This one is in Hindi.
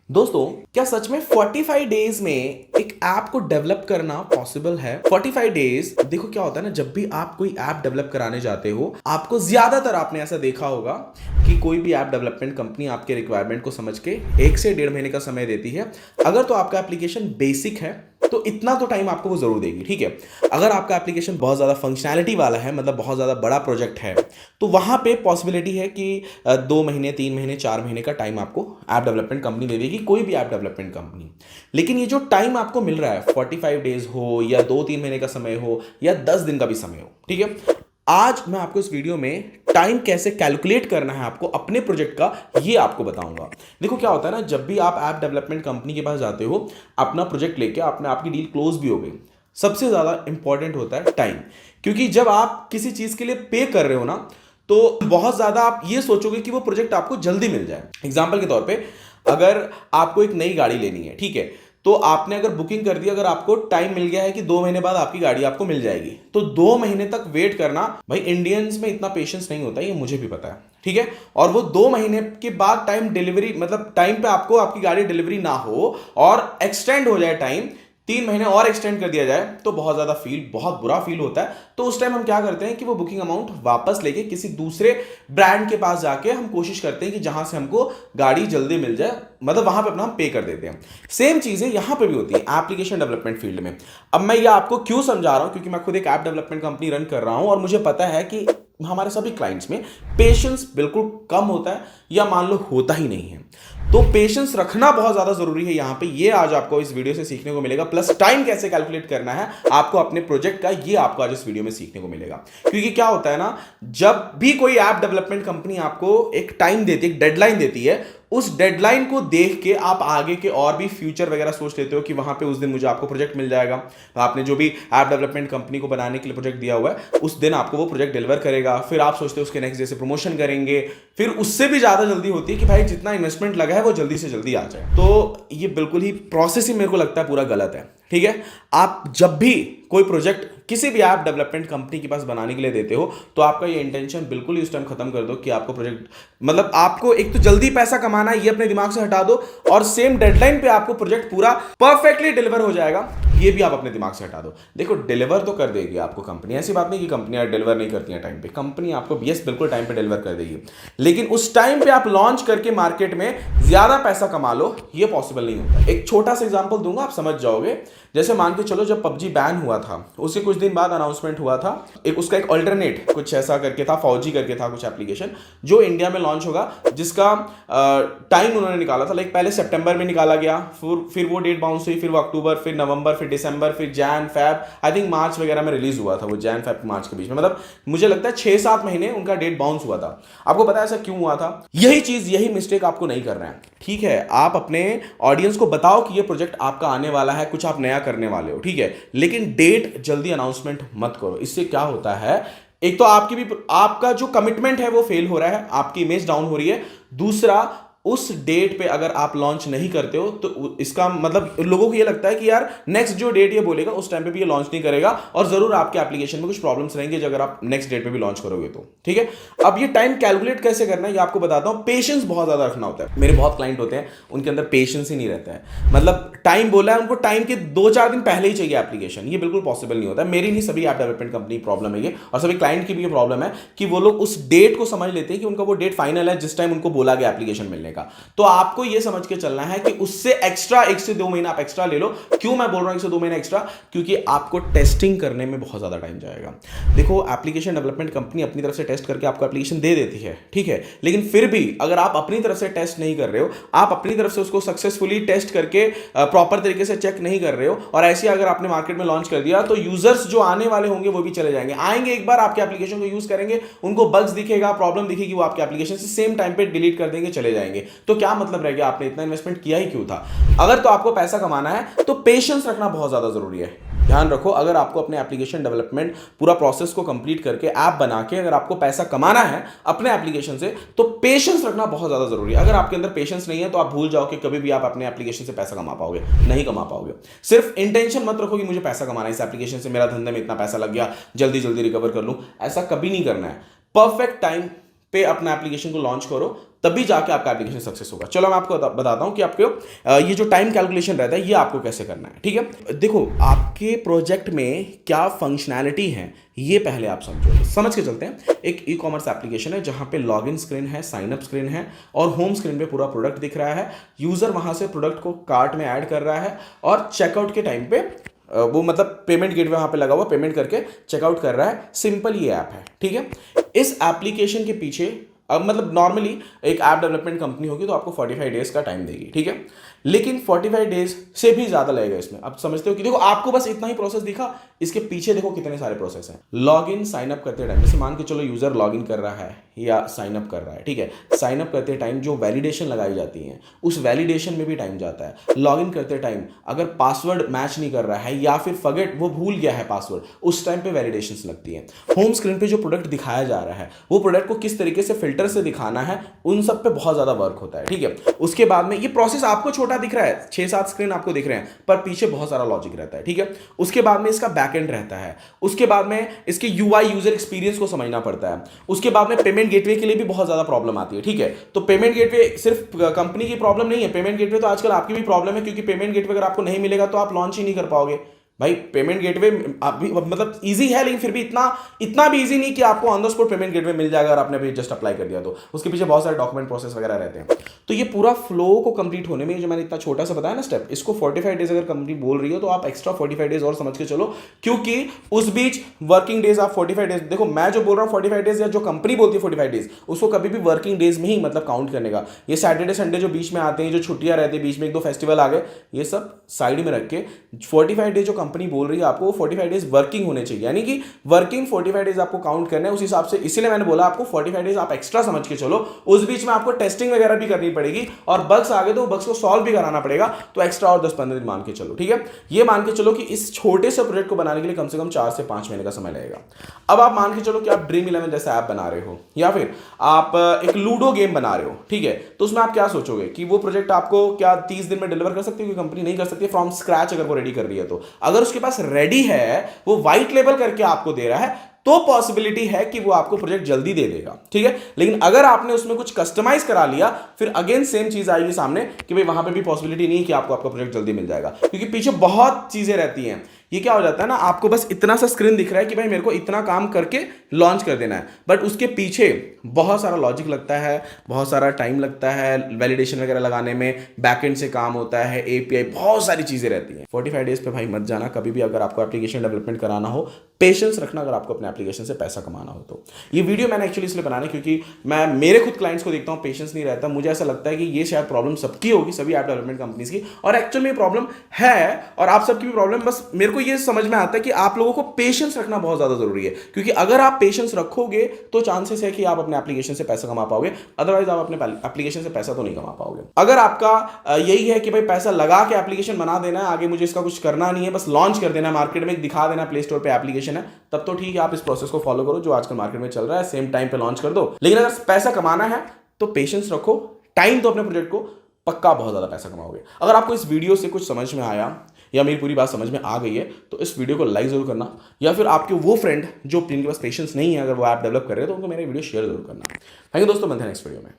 दोस्तों, क्या सच में 45 डेज में एक ऐप को डेवलप करना पॉसिबल है? 45 डेज, देखो क्या होता है ना, जब भी आप कोई ऐप डेवलप कराने जाते हो, आपको ज्यादातर आपने ऐसा देखा होगा कि कोई भी ऐप डेवलपमेंट कंपनी आपके रिक्वायरमेंट को समझ के 1 से 1.5 महीने का समय देती है। अगर तो आपका एप्लीकेशन बेसिक है तो इतना तो टाइम आपको वो जरूर देगी, ठीक है। अगर आपका एप्लीकेशन बहुत ज्यादा फंक्शनैलिटी वाला है, मतलब बहुत ज्यादा बड़ा प्रोजेक्ट है, तो वहां पे पॉसिबिलिटी है कि 2 महीने, 3 महीने, 4 महीने का टाइम आपको ऐप डेवलपमेंट कंपनी दे देगी, कोई भी ऐप डेवलपमेंट कंपनी। लेकिन ये जो टाइम आपको मिल रहा है, 45 डेज हो या 2-3 महीने का समय हो या 10 दिन का भी समय हो, ठीक है, आज मैं आपको इस वीडियो में टाइम कैसे कैलकुलेट करना है आपको अपने प्रोजेक्ट का, ये आपको बताऊंगा। देखो क्या होता है ना, जब भी आप ऐप डेवलपमेंट कंपनी के पास जाते हो, अपना प्रोजेक्ट लेके आपने आपकी डील क्लोज भी हो गई, सबसे ज्यादा इंपॉर्टेंट होता है टाइम। क्योंकि जब आप किसी चीज के लिए पे कर रहे हो ना, तो बहुत ज्यादा आप ये सोचोगे कि वो प्रोजेक्ट आपको जल्दी मिल जाए। एग्जाम्पल के तौर पे, अगर आपको एक नई गाड़ी लेनी है, ठीक है, तो आपने अगर बुकिंग कर दी, अगर आपको टाइम मिल गया है कि 2 महीने बाद आपकी गाड़ी आपको मिल जाएगी, तो 2 महीने तक वेट करना, भाई इंडियंस में इतना पेशेंस नहीं होता, ये मुझे भी पता है, ठीक है। और वो 2 महीने के बाद टाइम डिलीवरी, मतलब टाइम पे आपको आपकी गाड़ी डिलीवरी ना हो और एक्सटेंड हो जाए टाइम, 3 महीने और एक्सटेंड कर दिया जाए, तो बहुत बुरा फील होता है। तो उस टाइम हम क्या करते हैं कि वो बुकिंग अमाउंट वापस लेके किसी दूसरे ब्रांड के पास जाके हम कोशिश करते हैं कि जहां से हमको गाड़ी जल्दी मिल जाए, मतलब वहां पे अपना हम पे कर देते हैं। सेम चीजें यहां पे भी होती है एप्लीकेशन डेवलपमेंट फील्ड में। अब मैं ये आपको क्यों समझा रहा हूं, क्योंकि मैं खुद एक ऐप डेवलपमेंट कंपनी रन कर रहा हूं और मुझे पता है कि हमारे सभी क्लाइंट्स में पेशेंस बिल्कुल कम होता है, या मान लो होता ही नहीं है। तो पेशेंस रखना बहुत ज्यादा जरूरी है यहां पे, ये आज आपको इस वीडियो से सीखने को मिलेगा। प्लस टाइम कैसे कैलकुलेट करना है आपको अपने प्रोजेक्ट का, ये आपको आज इस वीडियो में सीखने को मिलेगा। क्योंकि क्या होता है ना, जब भी कोई ऐप डेवलपमेंट कंपनी आपको एक टाइम देती है, एक डेडलाइन देती है, उस डेडलाइन को देख के आप आगे के और भी फ्यूचर वगैरह सोच लेते हो कि वहां पे उस दिन मुझे आपको प्रोजेक्ट मिल जाएगा। तो आपने जो भी ऐप डेवलपमेंट कंपनी को बनाने के लिए प्रोजेक्ट दिया हुआ है, उस दिन आपको वो प्रोजेक्ट डिलीवर करेगा। फिर आप सोचते हो उसके नेक्स्ट डे से प्रमोशन करेंगे। फिर उससे भी ज्यादा जल्दी होती है कि भाई जितना इन्वेस्टमेंट लगा है वो जल्दी से जल्दी आ जाए। तो ये बिल्कुल ही प्रोसेस ही मेरे को लगता है पूरा गलत है, ठीक है। आप जब भी कोई प्रोजेक्ट किसी भी ऐप डेवलपमेंट कंपनी के पास बनाने के लिए देते हो, तो आपका ये इंटेंशन बिल्कुल ही उस टाइम खत्म कर दो कि आपको प्रोजेक्ट, मतलब आपको एक तो जल्दी पैसा कमाना है, ये अपने दिमाग से हटा दो, और सेम डेडलाइन पे आपको प्रोजेक्ट पूरा परफेक्टली डिलीवर हो जाएगा, ये भी आप अपने दिमाग से हटा दो। देखो, डिलीवर तो कर देगी आपको कंपनी, ऐसी बात नहीं कि कंपनियां डिलीवर नहीं करती हैं टाइम पे। कंपनी आपको यस बिल्कुल टाइम पे डिलीवर कर देगी, लेकिन उस टाइम पे आप लॉन्च करके मार्केट में ज्यादा पैसा कमा लो, ये पॉसिबल नहीं होता। एक छोटा सा एग्जांपल दूंगा, आप समझ जाओगे। जैसे मान के चलो, जब पबजी बैन हुआ था, उसके कुछ दिन बाद अनाउंसमेंट हुआ था, एक उसका एक अल्टरनेट कुछ ऐसा करके था, फौजी करके था कुछ एप्लीकेशन, जो इंडिया में लॉन्च होगा, जिसका टाइम उन्होंने निकाला था, लाइक पहले सितंबर में निकाला गया, फिर वो डेट बाउंस हुई, फिर वो अक्टूबर, फिर नवंबर, फिर दिसंबर, फिर Jan Feb, I think March वगैरह में रिलीज हुआ था वो, जैन फैब मार्च के बीच में, मतलब मुझे लगता है 6-7 महीने उनका डेट बाउंस हुआ था। आपको पता है ऐसा क्यों हुआ था? यही चीज, यही मिस्टेक आपको नहीं करना है, ठीक है। आप अपने ऑडियंस को बताओ कि ये प्रोजेक्ट आपका आने वाला है, कुछ आप नया करने वाले हो, ठीक है, लेकिन डेट जल्दी अनाउंसमेंट मत करो। इससे क्या होता है, एक तो आपकी भी, आपका जो कमिटमेंट है वो फेल हो रहा है, आपकी इमेज डाउन हो रही है। दूसरा, उस डेट पे अगर आप लॉन्च नहीं करते हो, तो इसका मतलब लोगों को ये लगता है कि यार नेक्स्ट जो डेट ये बोलेगा उस टाइम पे भी ये लॉन्च नहीं करेगा, और जरूर आपके एप्लीकेशन में कुछ प्रॉब्लम्स रहेंगे अगर आप नेक्स्ट डेट पे भी लॉन्च करोगे तो, ठीक है। अब ये टाइम कैलकुलेट कैसे करना है ये आपको बताता हूं। पेशेंस बहुत ज्यादा रखना होता है। मेरे बहुत क्लाइंट होते हैं, उनके अंदर पेशेंस ही नहीं रहता है, मतलब टाइम बोला है उनको, टाइम के 2-4 दिन पहले ही चाहिए एप्लीकेशन, ये बिल्कुल पॉसिबल नहीं होता है। मेरी नहीं, सभी ऐप डेवलपमेंट कंपनी प्रॉब्लम है ये, और सभी क्लाइंट की भी ये प्रॉब्लम है कि वो लोग उस डेट को समझ लेते हैं कि उनका वो डेट फाइनल है जिस टाइम उनको बोला गया एप्लीकेशन मिलने का। तो आपको ये समझ के चलना है कि उससे एक्स्ट्रा 1 से 2 महीना आप एक्स्ट्रा ले लो। क्यों मैं बोल रहा हूं 1 से 2 महीना एक्स्ट्रा? क्योंकि आपको टेस्टिंग करने में बहुत ज्यादा टाइम जाएगा। देखो, एप्लीकेशन डेवलपमेंट कंपनी अपनी तरफ से टेस्ट करके आपको एप्लीकेशन दे देती है, ठीक है, लेकिन फिर भी अगर आप अपनी तरफ से टेस्ट नहीं कर रहे हो, आप अपनी तरफ से उसको सक्सेसफुली टेस्ट करके प्रॉपर तरीके से चेक नहीं कर रहे हो, और ऐसे अगर आपने मार्केट में लॉन्च कर दिया, तो यूजर्स जो आने वाले होंगे वो भी चले जाएंगे। आएंगे, एक बार आपके एप्लीकेशन को यूज करेंगे, उनको बग्स दिखेगा, प्रॉब्लम दिखेगी, वो आपके एप्लीकेशन से सेम टाइम पे डिलीट कर देंगे, चले जाएंगे। तो क्या मतलब रह गया, आपने इतना इन्वेस्टमेंट किया ही क्यों था? अगर तो आपको पैसा कमाना है तो पेशेंस रखना बहुत ज्यादा जरूरी है। ध्यान रखो, अगर आपको अपने एप्लीकेशन डेवलपमेंट पूरा प्रोसेस को कंप्लीट करके ऐप बना के अगर आपको पैसा कमाना है अपने एप्लीकेशन से, तो पेशेंस रखना बहुत ज्यादा जरूरी है। अगर आपके अंदर पेशेंस नहीं है तो आप भूल जाओ कि कभी भी आप अपने एप्लीकेशन से पैसा कमा पाओगे, नहीं कमा पाओगे। सिर्फ इंटेंशन मत रखो कि मुझे पैसा कमाना है इस एप्लीकेशन से, मेरा धंधे में इतना पैसा लग गया, जल्दी जल्दी रिकवर कर लूं, ऐसा कभी नहीं करना है। परफेक्ट टाइम पे अपना एप्लीकेशन को लॉन्च करो, तभी जाके आपका एप्लीकेशन सक्सेस होगा। चलो मैं आपको बताता हूं कि आपको ये जो टाइम कैलकुलेशन रहता है ये आपको कैसे करना है। ठीक है, देखो आपके प्रोजेक्ट में क्या फंक्शनैलिटी है ये पहले आप समझो, समझ के चलते हैं। एक ई कॉमर्स एप्लीकेशन है जहां पे लॉगिन स्क्रीन है, साइन अप स्क्रीन है और होम स्क्रीन पे पूरा प्रोडक्ट दिख रहा है। यूजर वहां से प्रोडक्ट को कार्ट में ऐड कर रहा है और चेकआउट के टाइम पे वो मतलब पेमेंट गेटवे वहां पे लगा हुआ, पेमेंट करके चेकआउट कर रहा है। सिंपल ये ऐप है। ठीक है, इस एप्लीकेशन के पीछे अब मतलब नॉर्मली एक ऐप डेवलपमेंट कंपनी होगी तो आपको 45 डेज का टाइम देगी। ठीक है, लेकिन 45 डेज से भी ज्यादा लगेगा इसमें। अब समझते हो कि देखो आपको बस इतना ही प्रोसेस दिखा, इसके पीछे देखो कितने सारे प्रोसेस हैं। लॉग इन साइन अप करते टाइम, जैसे मान के चलो यूजर लॉग इन कर रहा है या साइन अप कर रहा है। ठीक है, साइन अप करते टाइम जो वैलिडेशन लगाई जाती है उस वैलिडेशन में भी टाइम जाता है। लॉग इन करते टाइम अगर पासवर्ड मैच नहीं कर रहा है या फिर फॉरगेट वो भूल गया है पासवर्ड, उस टाइम पे वैलिडेशन लगती है। होम स्क्रीन पे जो प्रोडक्ट दिखाया जा रहा है वो प्रोडक्ट को किस तरीके से फिल्टर से दिखाना है, उन सब पे बहुत ज्यादा वर्क होता है। ठीक है, उसके बाद में ये प्रोसेस आपको छोटा दिख रहा है, 6-7 स्क्रीन आपको दिख रहे हैं, पर पीछे बहुत सारा लॉजिक रहता है। ठीक है, उसके बाद में इसका बैकएंड रहता है, उसके बाद में इसके यूआई यूजर एक्सपीरियंस को समझना पड़ता है, उसके बाद में पेमेंट गेटवे के लिए भी बहुत ज्यादा प्रॉब्लम आती है। ठीक है, तो पेमेंट गेटवे सिर्फ कंपनी की प्रॉब्लम नहीं है, पेमेंट गेटवे तो आजकल आपकी भी प्रॉब्लम है, क्योंकि पेमेंट गेटवे अगर आपको नहीं मिलेगा तो आप लॉन्च ही नहीं कर पाओगे। भाई पेमेंट गेटवे मतलब इजी है, लेकिन फिर भी इतना भी इजी नहीं कि आपको on the spot payment gateway मिल जाएगा अगर आपने भी जस्ट अप्लाई कर दिया तो। उसके पीछे बहुत सारे डॉक्यूमेंट प्रोसेस वगैरह रहते हैं। तो ये पूरा फ्लो को कंप्लीट होने में जो मैंने इतना छोटा सा बताया ना स्टेप, इसको 45 डेज अगर कंपनी बोल रही हो तो आप एक्स्ट्रा 45 डेज और समझ के चलो, क्योंकि उस बीच वर्किंग डेज आप 45 डेज, देखो मैं जो बोल रहा हूँ 45 डेज या जो कंपनी बोलती है 45 डेज, उसको कभी भी वर्किंग डेज में ही मतलब काउंट करने का। ये सैटरडे संडे जो बीच में आते हैं, जो छुट्टियां रहती है बीच में, एक दो फेस्टिवल आ गए, ये सब साइड में रख के 45 डेज जो कंपनी बोल रही है आपको 45 डेज वर्किंग होने चाहिए, यानी कि वर्किंग 45 डेज आपको काउंट करना है उस हिसाब से। इसीलिए मैंने बोला आपको 45 डेज आप एक्स्ट्रा समझ के चलो। उस बीच में आपको टेस्टिंग वगैरह भी करनी पड़ेगी और बग्स आ गए तो बग्स को सॉल्व भी कराना पड़ेगा, तो एक्स्ट्रा और 10-15 दिन मान के चलो। ठीक है, ये मान के चलो कि इस छोटे से प्रोजेक्ट को बनाने के लिए कम से कम 4 से 5 महीने का समय लगेगा। अब आप मान के चलो कि आप ड्रीम 11 जैसा ऐप बना रहे हो या फिर आप एक लूडो गेम बना रहे हो। ठीक है, तो उसमें आप क्या सोचोगे कि वो प्रोजेक्ट आपको क्या 30 दिन में डिलीवर कर सकती है? कोई कंपनी नहीं कर सकती फ्रॉम स्क्रैच अगर वो रेडी कर रही है तो। अगर उसके पास रेडी है, वो व्हाइट लेबल करके आपको दे रहा है, तो पॉसिबिलिटी है कि वो आपको प्रोजेक्ट जल्दी दे देगा। ठीक है, लेकिन अगर आपने उसमें कुछ कस्टमाइज करा लिया, फिर अगेन सेम चीज आएगी सामने कि भाई वहां पे भी पॉसिबिलिटी नहीं है कि आपको आपका प्रोजेक्ट जल्दी मिल जाएगा, क्योंकि पीछे बहुत चीजें रहती हैं। ये क्या हो जाता है ना, आपको बस इतना सा स्क्रीन दिख रहा है कि भाई मेरे को इतना काम करके लॉन्च कर देना है, बट उसके पीछे बहुत सारा लॉजिक लगता है, बहुत सारा टाइम लगता है, वैलिडेशन वगैरह लगाने में बैकएंड से काम होता है, एपीआई, बहुत सारी चीजें रहती हैं। 45 डेज पे भाई मत जाना कभी भी। अगर आपको एप्लीकेशन डेवलपमेंट कराना हो, पेशेंस रखना अगर आपको अपने एप्लीकेशन से पैसा कमाना हो तो। ये वीडियो मैंने एक्चुअली इसलिए बनाना क्योंकि मैं मेरे खुद क्लाइंट्स को देखता हूँ, पेशेंस नहीं रहता। मुझे ऐसा लगता है कि ये शायद प्रॉब्लम सबकी होगी, सभी ऐप डेवलपमेंट कंपनीज की, और एक्चुअल में प्रॉब्लम है और आप सबकी भी प्रॉब्लम। बस मेरे को ये समझ में आता है कि आप लोगों को पेशेंस रखना बहुत ज्यादा जरूरी है, क्योंकि अगर आप पेशेंस रखोगे तो चांसेस है कि आप अपने एप्लीकेशन से पैसा कमा पाओगे, अदरवाइज आप अपने एप्लीकेशन से पैसा तो नहीं कमा पाओगे। अगर आपका यही है कि भाई पैसा लगा के एप्लीकेशन बना देना है, आगे मुझे इसका कुछ करना नहीं है, बस लॉन्च कर देना है, मार्केट में दिखा देना प्ले स्टोर पे एप्लीकेशन है, तब तो ठीक है, आप इस प्रोसेस को फॉलो करो जो आजकल मार्केट में चल रहा है, सेम टाइम पे लॉन्च कर दो। लेकिन अगर पैसा कमाना है तो पेशेंस रखो, टाइम दो अपने प्रोजेक्ट को, पक्का बहुत ज्यादा पैसा कमाओगे। अगर आपको इस वीडियो से कुछ समझ में आया या मेरी पूरी बात समझ में आ गई है तो इस वीडियो को लाइक जरूर करना, या फिर आपके वो फ्रेंड जो जिनके पास पेशेंस नहीं है, अगर वो ऐप डेवलप कर रहे हैं तो उनको मेरा वीडियो शेयर जरूर करना। थैंक यू दोस्तों, मिलते हैं नेक्स्ट वीडियो में।